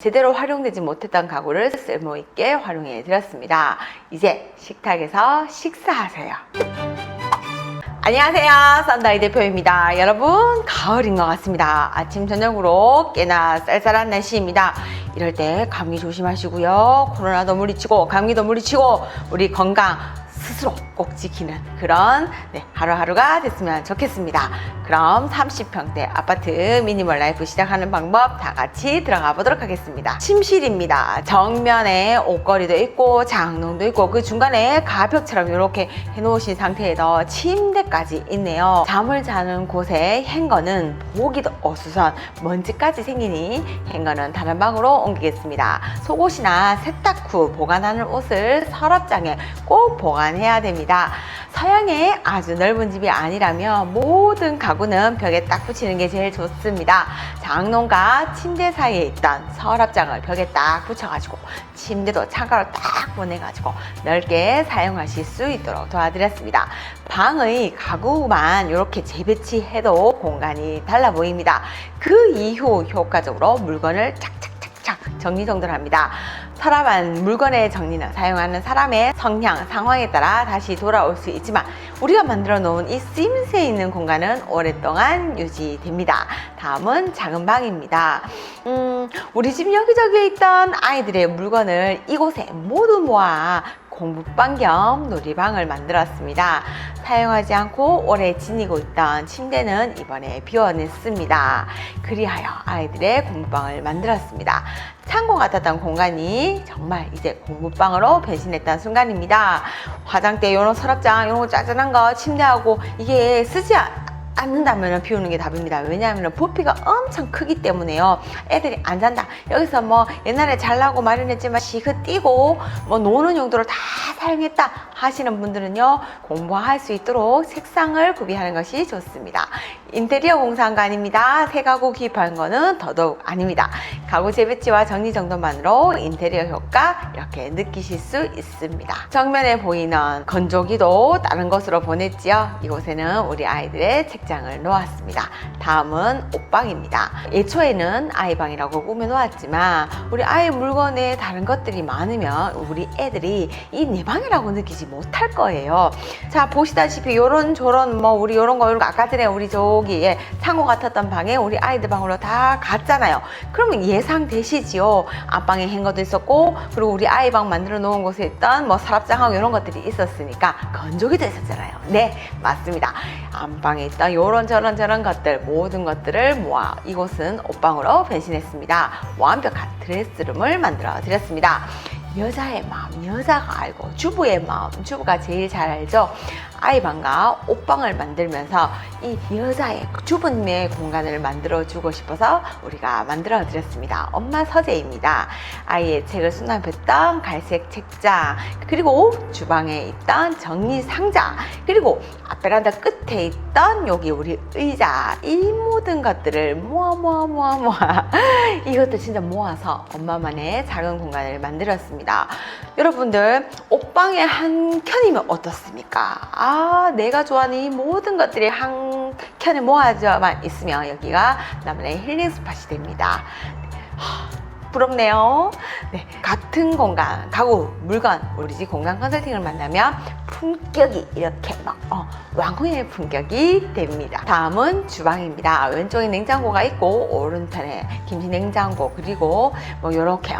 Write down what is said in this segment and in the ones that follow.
제대로 활용되지 못했던 가구를 쓸모있게 활용해 드렸습니다. 이제 식탁에서 식사하세요. 안녕하세요, 썬다이 대표입니다. 여러분, 가을인 것 같습니다. 아침 저녁으로 꽤나 쌀쌀한 날씨입니다. 이럴 때 감기 조심하시고요. 코로나도 물리치고 감기도 물리치고 우리 건강 스스로 꼭 지키는 그런 하루하루가 됐으면 좋겠습니다. 그럼 30평대 아파트 미니멀 라이프 시작하는 방법 다 같이 들어가 보도록 하겠습니다. 침실입니다. 정면에 옷걸이도 있고 장롱도 있고 그 중간에 가벽처럼 이렇게 해놓으신 상태에서 침대까지 있네요. 잠을 자는 곳에 행거는 보기도 어수선 먼지까지 생기니 행거는 다른 방으로 옮기겠습니다. 속옷이나 세탁 후 보관하는 옷을 서랍장에 꼭 보관해야 됩니다. 서양의 아주 넓은 집이 아니라면 모든 가구는 벽에 딱 붙이는 게 제일 좋습니다. 장롱과 침대 사이에 있던 서랍장을 벽에 딱 붙여가지고 침대도 창가로 딱 보내가지고 넓게 사용하실 수 있도록 도와드렸습니다. 방의 가구만 이렇게 재배치해도 공간이 달라 보입니다. 그 이후 효과적으로 물건을 착착착착 정리정돈합니다. 서랍 안 물건의 정리는 사용하는 사람의 성향, 상황에 따라 다시 돌아올 수 있지만 우리가 만들어 놓은 이 쓰임새 있는 공간은 오랫동안 유지됩니다. 다음은 작은 방입니다. 우리 집 여기저기에 있던 아이들의 물건을 이곳에 모두 모아 공부방 겸 놀이방을 만들었습니다. 사용하지 않고 오래 지니고 있던 침대는 이번에 비워냈습니다. 그리하여 아이들의 공부방을 만들었습니다. 창고 같았던 공간이 정말 이제 공부방으로 변신했던 순간입니다. 화장대, 이런 서랍장, 이런 거 짜잘한 거 침대하고 이게 쓰지 않는다면 비우는 게 답입니다. 왜냐하면 부피가 엄청 크기 때문에요. 애들이 안 잔다. 여기서 뭐 옛날에 잘나고 마련했지만 시그 띄고 뭐 노는 용도로 다 사용했다 하시는 분들은요, 공부할 수 있도록 색상을 구비하는 것이 좋습니다. 인테리어 공사한거 새 가구 구입하는 거는 더더욱 아닙니다. 가구 재배치와 정리정돈만으로 인테리어 효과 이렇게 느끼실 수 있습니다. 정면에 보이는 건조기도 다른 곳으로 보냈지요. 이곳에는 우리 아이들의 책장을 놓았습니다. 다음은 옷방입니다. 예초에는 아이방이라고 꾸며놓았지만 우리 아이 물건에 다른 것들이 많으면 우리 애들이 이 내 방이라고 느끼지 못할 거예요. 자, 보시다시피 요런 저런 뭐 우리 요런 거 아까 전에 우리 저기 창고 같았던 방에 우리 아이들 방으로 다 갔잖아요. 그러면 예상되시지요. 안방에 행거도 있었고 그리고 우리 아이 방 만들어 놓은 곳에 있던 뭐 서랍장하고 이런 것들이 있었으니까 건조기도 있었잖아요. 네, 맞습니다. 안방에 있던 요런 저런 것들 모든 것들을 모아 이곳은 옷방으로 변신했습니다. 완벽한 드레스룸을 만들어 드렸습니다. 여자의 마음 여자가 알고, 주부의 마음 주부가 제일 잘 알죠. 아이방과 옷방을 만들면서 이 여자의 주부님의 공간을 만들어 주고 싶어서 우리가 만들어 드렸습니다. 엄마 서재입니다. 아이의 책을 수납했던 갈색 책장, 그리고 주방에 있던 정리 상자, 그리고 베란다 끝에 있던 여기 우리 의자, 이 모든 것들을 모아 이것도 진짜 모아서 엄마만의 작은 공간을 만들었습니다. 여러분들 옷방의 한 켠이면 어떻습니까? 내가 좋아하는 이 모든 것들이 한 켠에 모아져만 있으면 여기가 나만의 힐링 스팟이 됩니다. 부럽네요. 네, 같은 공간, 가구, 물건, 우리 집 공간 컨설팅을 만나면 품격이 이렇게 막 왕후의 품격이 됩니다. 다음은 주방입니다. 왼쪽에 냉장고가 있고 오른편에 김치 냉장고, 그리고 뭐 요렇게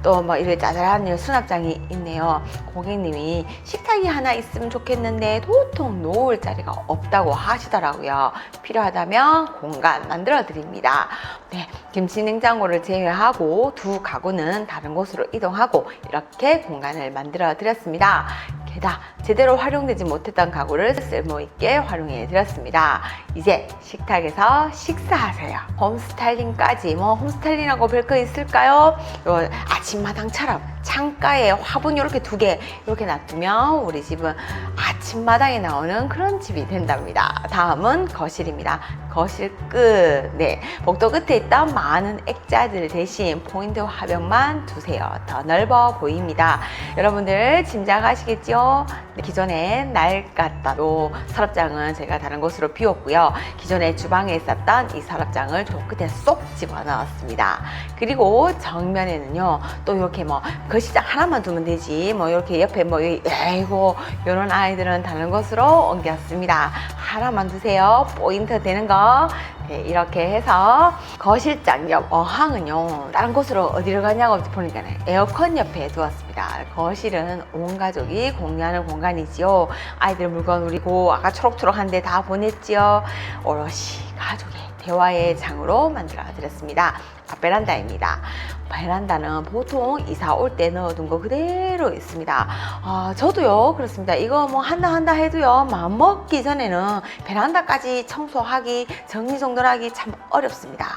또 뭐 이렇게 짜잘한 수납장이 있네요. 고객님이 식탁이 하나 있으면 좋겠는데 도통 놓을 자리가 없다고 하시더라고요. 필요하다면 공간 만들어 드립니다. 네, 김치 냉장고를 제외하고 두 가구는 다른 곳으로 이동하고 이렇게 공간을 만들어 드렸습니다. 게다가 제대로 활용되지 못했던 가구를 쓸모있게 활용해 드렸습니다. 이제 식탁에서 식사하세요. 홈스타일링까지 홈스타일링하고 별거 있을까요? 요 아침마당처럼 창가에 화분 이렇게 두 개 이렇게 놔두면 우리 집은 아침마당에 나오는 그런 집이 된답니다. 다음은 거실입니다. 거실 끝, 네, 복도 끝에 있던 많은 액자들 대신 포인트 화병만 두세요. 더 넓어 보입니다. 여러분들 짐작하시겠죠? 기존에 낡았던 요 서랍장은 제가 다른 곳으로 비웠고요. 기존에 주방에 있었던 이 서랍장을 저 끝에 쏙 집어넣었습니다. 그리고 정면에는요, 또 이렇게 뭐 거실장 하나만 두면 되지, 뭐 이렇게 옆에 뭐 에이고 이런 아이들은 다른 곳으로 옮겼습니다. 하나만 두세요. 포인트 되는 거. 네, 이렇게 해서 거실장 옆 어항은요, 다른 곳으로 어디로 가냐고 보니까 에어컨 옆에 두었습니다. 거실은 온 가족이 공유하는 공간이지요. 아이들 물건 우리고 아까 초록초록한데 다 보냈지요. 오롯이 가족의 대화의 장으로 만들어 드렸습니다. 베란다입니다. 베란다는 보통 이사 올 때 넣어둔 거 그대로 있습니다. 저도요 그렇습니다. 이거 뭐 한다 해도요, 마음 먹기 전에는 베란다까지 청소하기, 정리정돈하기 참 어렵습니다.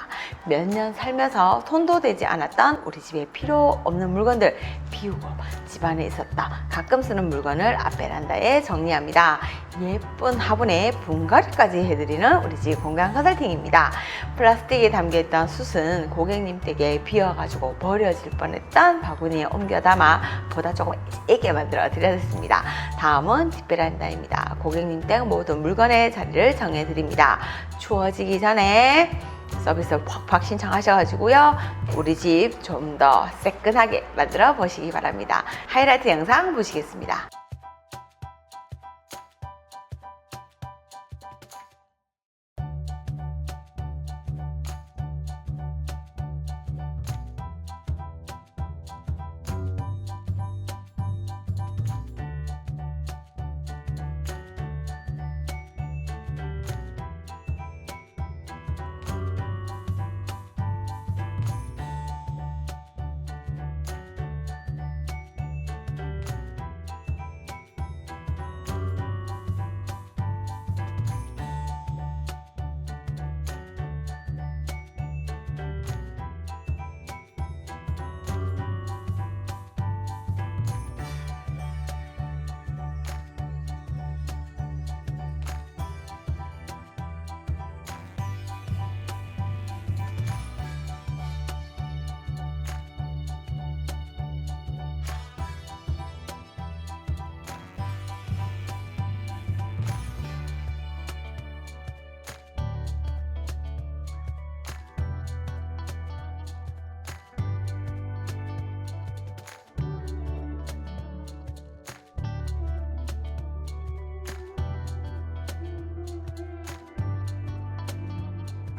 몇 년 살면서 손도 대지 않았던 우리 집에 필요 없는 물건들 비우고 집안에 있었다 가끔 쓰는 물건을 앞베란다에 정리합니다. 예쁜 화분에 분갈이까지 해드리는 우리 집 공간 컨설팅입니다. 플라스틱에 담겨있던 숯은 고객님 댁에 비어가지고 버려질 뻔했던 바구니에 옮겨 담아 보다 조금 예게 만들어 드렸습니다. 다음은 뒷베란다입니다. 고객님 댁 모든 물건의 자리를 정해드립니다. 추워지기 전에 서비스 팍팍 신청하셔가지고요, 우리 집 좀 더 새끈하게 만들어 보시기 바랍니다. 하이라이트 영상 보시겠습니다.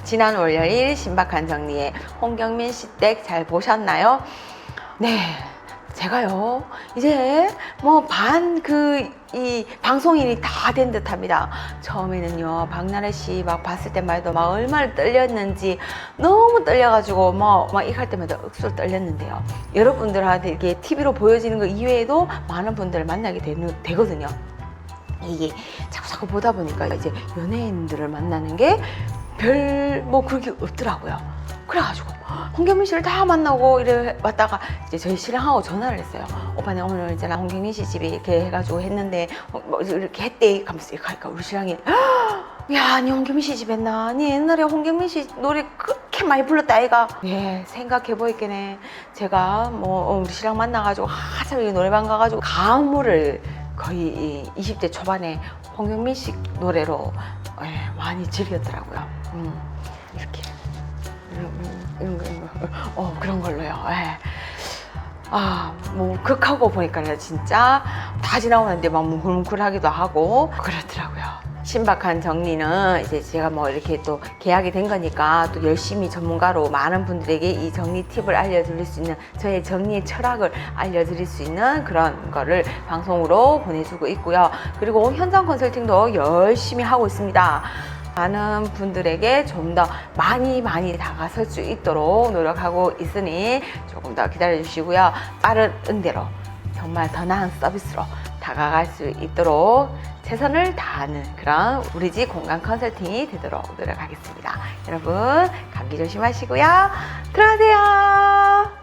지난 월요일 신박한 정리에 홍경민 씨 댁 잘 보셨나요? 네, 제가요 이제 뭐 이 방송인이 다 된 듯합니다. 처음에는요 박나래 씨 막 봤을 때만 해도 막 얼마나 떨렸는지 너무 떨려가지고 막 이거 할 때마다 억수로 떨렸는데요. 여러분들한테 이렇게 TV로 보여지는 거 이외에도 많은 분들을 만나게 되거든요. 이게 자꾸 보다 보니까 이제 연예인들을 만나는 게 별 뭐 그렇게 없더라고요. 그래가지고 홍경민 씨를 다 만나고 이래 왔다가 이제 저희 신랑하고 전화를 했어요. 오빠 내 오늘 이제 홍경민 씨 집에 이렇게 해가지고 했는데 뭐 이렇게 했대. 하면서 이렇게 하니까 우리 신랑이 야, 니 홍경민 씨 집 했나? 니 옛날에 홍경민 씨 노래 그렇게 많이 불렀다 아이가. 예, 생각해 보이겠네. 제가 뭐 우리 신랑 만나가지고 한참 노래방 가가지고 가물을 거의 20대 초반에 홍경민 씨 노래로 많이 즐겼더라고요. 이렇게 이런 거 그런 걸로요. 뭐 극하고 보니까 진짜 다 지나오는데 막 뭉클뭉클하기도 하고 그렇더라고요. 신박한 정리는 이제 제가 뭐 이렇게 또 계약이 된 거니까 또 열심히 전문가로 많은 분들에게 이 정리 팁을 알려드릴 수 있는, 저의 정리의 철학을 알려드릴 수 있는 그런 거를 방송으로 보내주고 있고요. 그리고 현장 컨설팅도 열심히 하고 있습니다. 많은 분들에게 좀 더 많이 다가설 수 있도록 노력하고 있으니 조금 더 기다려 주시고요. 빠른 응대로 정말 더 나은 서비스로 다가갈 수 있도록 최선을 다하는 그런 우리 집 공간 컨설팅이 되도록 노력하겠습니다. 여러분 감기 조심하시고요. 들어가세요.